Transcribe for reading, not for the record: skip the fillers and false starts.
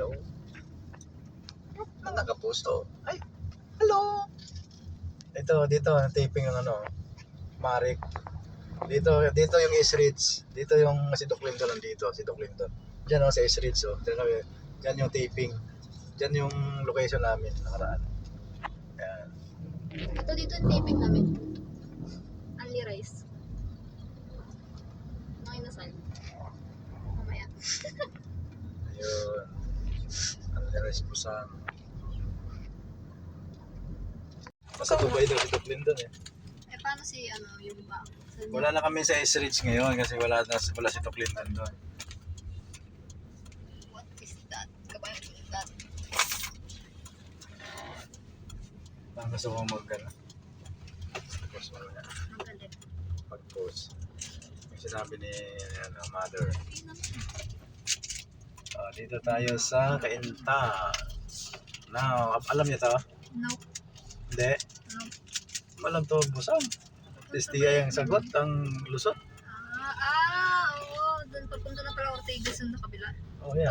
Hello. Ang nakapusto. Ay, hello. Ito, dito, taping ng ano, Marik. Dito yung East Ridge. Dito yung si Doc Clinton nandito, si Doc Clinton. Diyan sa East Ridge, oh. Diyan yung taping. Diyan yung location namin nakaraan. Ayan. Ito dito yung taping namin. Only rice. Nakinasal. Mamaya. Ayun. Ang Rice Busan. Nasa Dubai daw si Doc Clinton eh. Eh, paano si, yung ba? Wala na kami sa East Ridge ngayon kasi wala si Doc Clinton doon. What is that? Kabayan ko is that? Ang gusto kong post mo na. Magalit. Pag-post. Yung sinabi ni mother. Dito tayo sa Cainta. Now, alam niyo to? No. Hindi. No. Walang to, Busan. Testia yung sagot, ang lusot. Oo. Doon papunta na pala Ortigas yung kabila. Oh, yeah.